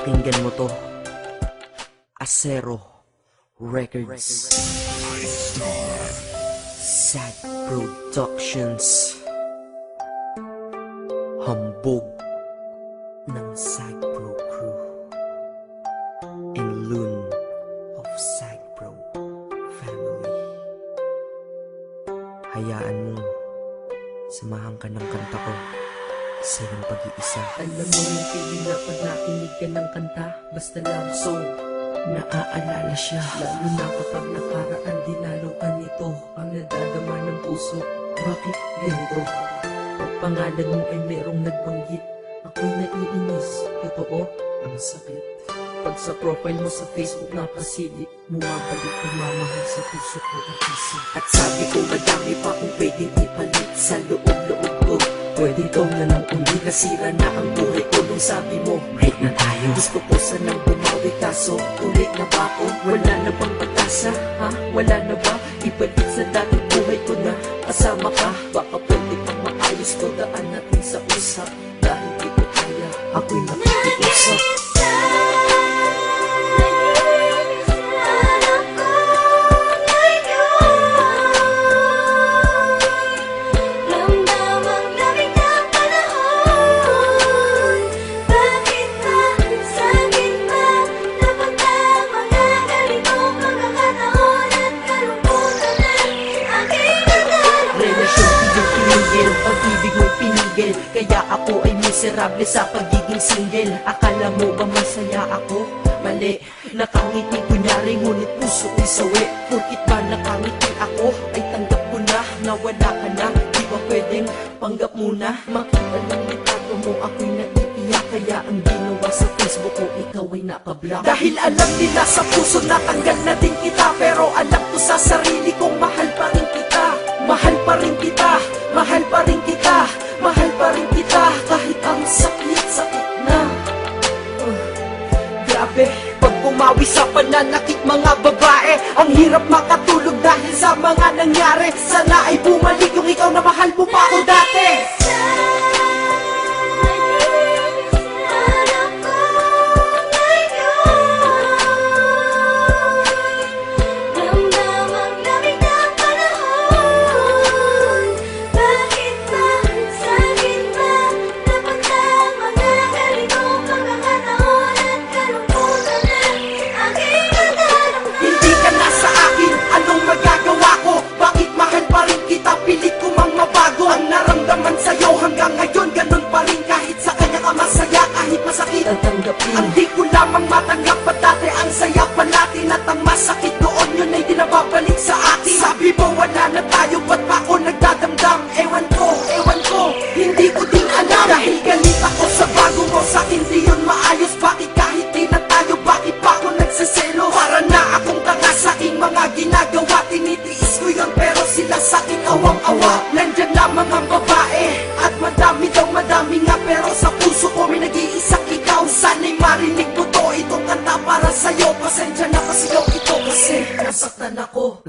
Pakinggan mo to. Acero Records, Sad Productions, hambog ng Sad Pro Crew, and Loon of Sad Pro Family. Hayaan mo, samahan ka ng kanta ko sa iyong pag-iisa. Alam mo yung feeling na pag nakinig ka ng kanta, basta love song, naaalala siya. Lalo na kapag nakaraan, dinalo ka nito, ang nadadama ng puso. Bakit ganito? Pag pangalan mo ay merong nagbanggit, ako'y naiinis. Totoo, ang sakit. Pag sa profile mo sa Facebook nakasilip, bumabalik ang mamahal sa puso ko at isip. At sabi ko madami pa kung pwedeng ipalit sa loob-loob ko. Pwede ikaw na lang ulit, nasira na ang buhay ko. Nung sabi mo, break na tayo, gusto ko sanang bumawi, kaso ulit na ba ako? Wala na bang pag-asa? Ha? Wala na ba? Ibalik sa dating buhay ko na kasama ka. Baka pwede pang maayos ko, daan natin sa usap. Dahil di ko kaya, ako'y nakikiusap. Pag-ibig mo'y pinigil, kaya ako ay miserable sa pagiging single. Akala mo ba masaya ako? Mali, nakangiti kunyari ngunit puso ko'y sawi. Porkit ba nakangiti ako, ay tanggap ko na nawala ka na. Di ba pwedeng panggap muna? Makita lang itago mo ako'y naiiyak, kaya ang ginawa sa Facebook ko ikaw ay nakablock. Dahil alam nila sa puso natanggal na din kita, pero alam ko sa sarili kong mahal pa rin kita. Mahal pa rin kita, mahal pa rin kita, mahal pa rin kita, kahit ang sakit-sakit na. Grabe, pag bumawi sa pananakit mga babae, ang hirap makatulog dahil sa mga nangyari. Sana ay bumalik yung ikaw na mahal mo pa ako dati. Ang di ko lamang matanggap pa dati ang saya pa natin, at ang masakit doon yun ay di nababalik sa akin. Sabi mo wala na tayo, ba't pa ako nagdadamdam? Ewan ko, hindi ko din alam. Dahil galit ako sa bago mo, sa akin di yun maayos. Bakit kahit di na tayo, bakit pa ako nagsaselo? Para na akong tanga sa aking mga ginagawa. Tinitiis ko yun pero sila sa akin awang-awa. Nandyan lamang ang babae, at madami daw madami nga, pero sa puso ko may nag-iisang ikaw. Sana'y marinig mo to, itong kanta para sa'yo. Pasensya na kasi ito kasi nasaktan ako.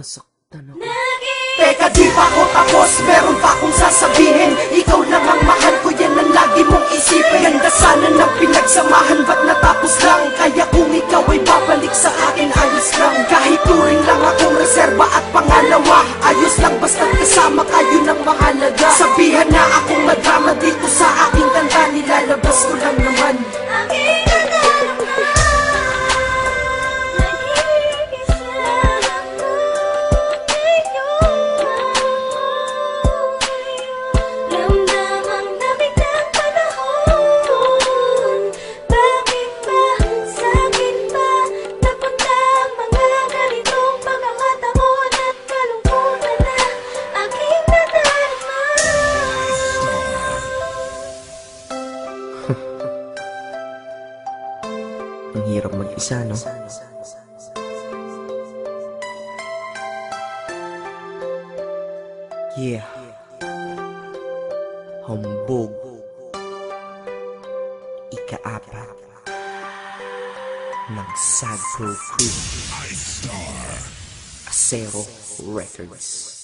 Teka, di pa ako tapos, meron pa akong sasabihin. Ikaw lang ang mahal ko, yan ang lagi mong isipin. Ganda sana ng pinagsamahan, ba't natapos lang? Kaya kung ikaw ay babalik sa akin, ayos lang. Kahit turing lang akong reserba at pangalawa, ayos lang basta't kasama kayo ng mahalaga. Sabihan na akong madrama dito sa aking kanta, nilalabas ko lang naman. Ang hirap mag-isa, no? Yeah. Hambog. Ika-apat ng Sad Pro Crew, Acero Records.